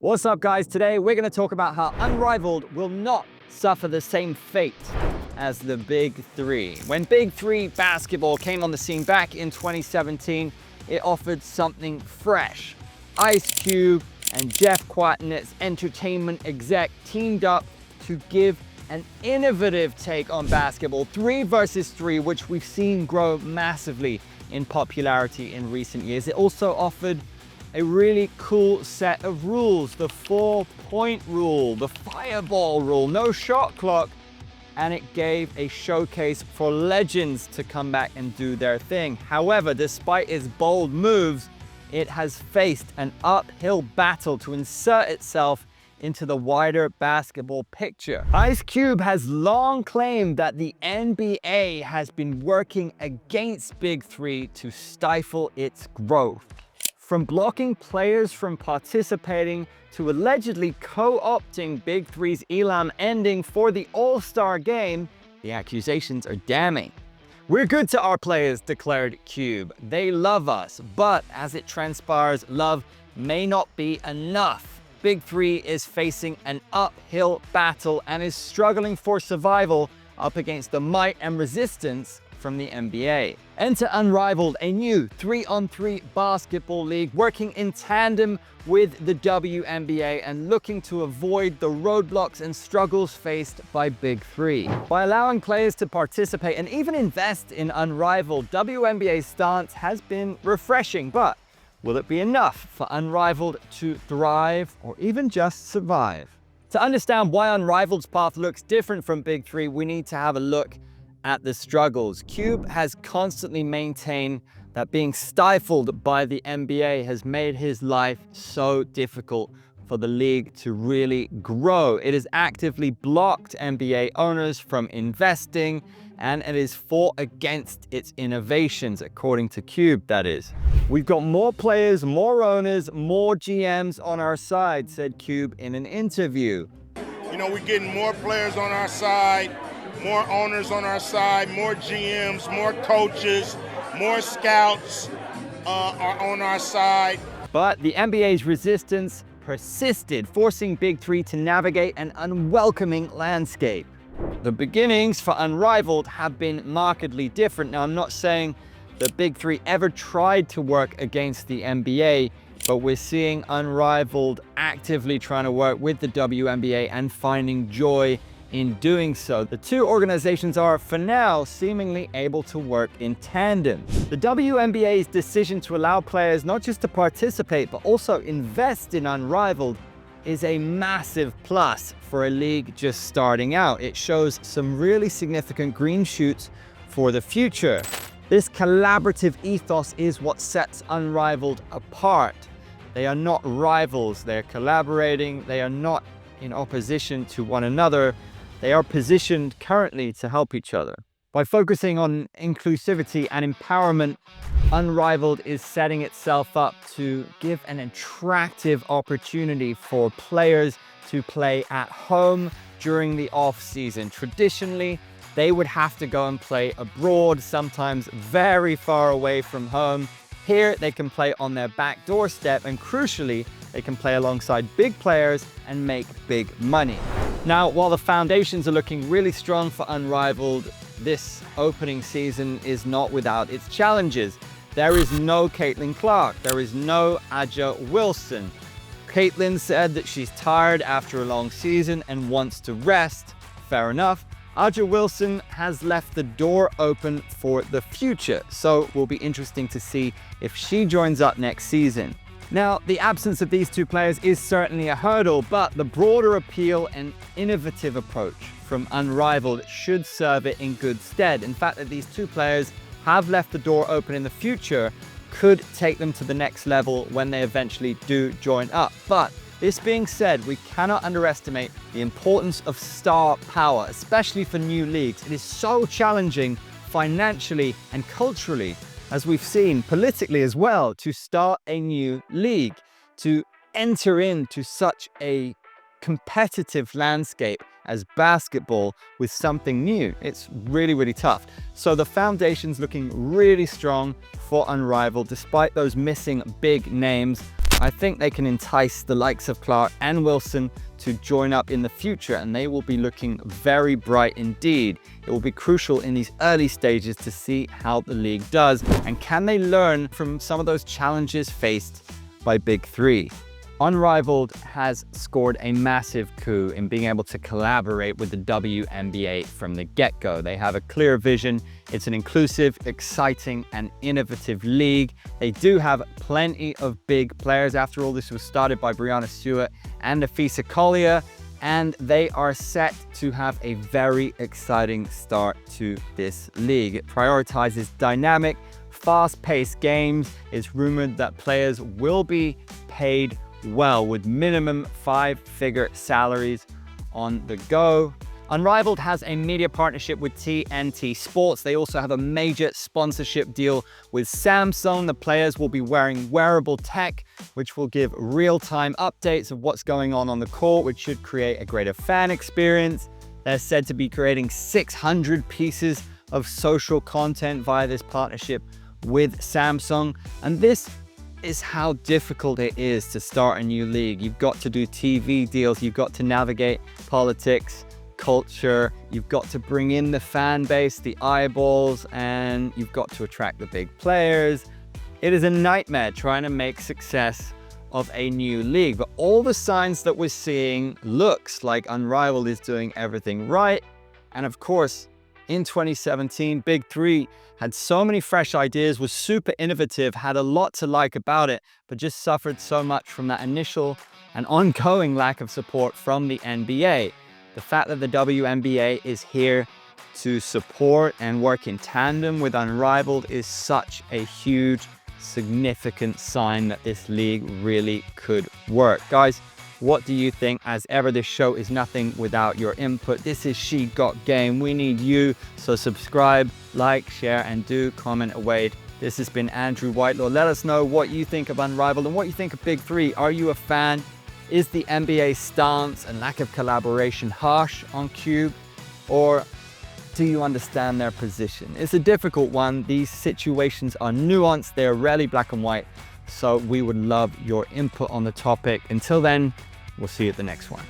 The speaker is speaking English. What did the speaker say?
What's up, guys? Today we're going to talk about how Unrivaled will not suffer the same fate as the Big Three. When Big Three basketball came on the scene back in 2017, it offered something fresh. Ice Cube and Jeff Quatnett's entertainment exec teamed up to give an innovative take on basketball, 3 versus 3, which we've seen grow massively in popularity in recent years. It also offered a really cool set of rules, the 4-point rule, the fireball rule, no shot clock, and it gave a showcase for legends to come back and do their thing. However, despite its bold moves, it has faced an uphill battle to insert itself into the wider basketball picture. Ice Cube has long claimed that the NBA has been working against Big Three to stifle its growth. From blocking players from participating to allegedly co-opting Big Three's Elam Ending for the All-Star game, the accusations are damning. "We're good to our players," declared Cube. "They love us, but as it transpires, love may not be enough. Big Three is facing an uphill battle and is struggling for survival up against the might and resistance from the NBA. Enter Unrivaled, a new 3-on-3 basketball league working in tandem with the WNBA and looking to avoid the roadblocks and struggles faced by Big Three. By allowing players to participate and even invest in Unrivaled, WNBA's stance has been refreshing, but will it be enough for Unrivaled to thrive or even just survive? To understand why Unrivaled's path looks different from Big Three, we need to have a look at the struggles. Cube has constantly maintained that being stifled by the NBA has made his life so difficult for the league to really grow. It has actively blocked NBA owners from investing, and it has fought against its innovations, according to Cube, that is. "We've got more players, more owners, more GMs on our side," said Cube in an interview. You know, we're getting more players on our side, more owners on our side, more GMs, more coaches, more scouts are on our side. But the NBA's resistance persisted, forcing Big Three to navigate an unwelcoming landscape. The beginnings for Unrivaled have been markedly different. Now, I'm not saying the Big Three ever tried to work against the NBA, but we're seeing Unrivaled actively trying to work with the WNBA and finding joy in doing so. The two organizations are, for now, seemingly able to work in tandem. The WNBA's decision to allow players not just to participate, but also invest in Unrivaled is a massive plus for a league just starting out. It shows some really significant green shoots for the future. This collaborative ethos is what sets Unrivaled apart. They are not rivals, they're collaborating, they are not in opposition to one another. They are positioned currently to help each other. By focusing on inclusivity and empowerment, Unrivaled is setting itself up to give an attractive opportunity for players to play at home during the off-season. Traditionally, they would have to go and play abroad, sometimes very far away from home. Here, they can play on their back doorstep, and crucially, they can play alongside big players and make big money. Now, while the foundations are looking really strong for Unrivaled, this opening season is not without its challenges. There is no Caitlin Clark. There is no Aja Wilson. Caitlin said that she's tired after a long season and wants to rest. Fair enough. Aja Wilson has left the door open for the future, so it will be interesting to see if she joins up next season. Now, the absence of these two players is certainly a hurdle, but the broader appeal and innovative approach from Unrivaled should serve it in good stead. In fact, that these two players have left the door open in the future could take them to the next level when they eventually do join up. But this being said, we cannot underestimate the importance of star power, especially for new leagues. It is so challenging financially and culturally, as we've seen politically as well, to start a new league, to enter into such a competitive landscape as basketball with something new. It's really, really tough. So the foundation's looking really strong for Unrivaled, despite those missing big names. I think they can entice the likes of Clark and Wilson to join up in the future, and they will be looking very bright indeed. It will be crucial in these early stages to see how the league does, and can they learn from some of those challenges faced by BIG3. Unrivaled has scored a massive coup in being able to collaborate with the WNBA from the get-go. They have a clear vision. It's an inclusive, exciting, and innovative league. They do have plenty of big players. After all, this was started by Brianna Stewart and Afisa Collier, and they are set to have a very exciting start to this league. It prioritizes dynamic, fast-paced games. It's rumored that players will be paid well, with minimum 5-figure salaries on the go. Unrivaled has a media partnership with TNT Sports. They also have a major sponsorship deal with Samsung. The players will be wearing wearable tech, which will give real-time updates of what's going on the court, which should create a greater fan experience. They're said to be creating 600 pieces of social content via this partnership with Samsung. And this is how difficult it is to start a new league. You've got to do TV deals, you've got to navigate politics, culture, you've got to bring in the fan base, the eyeballs, and you've got to attract the big players. It is a nightmare trying to make success of a new league, but all the signs that we're seeing looks like Unrivaled is doing everything right. And of course, in 2017, BIG3 had so many fresh ideas, was super innovative, had a lot to like about it, but just suffered so much from that initial and ongoing lack of support from the NBA. The fact that the WNBA is here to support and work in tandem with Unrivaled is such a huge, significant sign that this league really could work. Guys, what do you think? As ever, this show is nothing without your input. This is She Got Game. We need you. So subscribe, like, share, and do comment away. This has been Andrew Whitelaw. Let us know what you think of Unrivaled and what you think of BIG3. Are you a fan? Is the NBA stance and lack of collaboration harsh on Cube? Or do you understand their position? It's a difficult one. These situations are nuanced. They're rarely black and white. So we would love your input on the topic. Until then, we'll see you at the next one.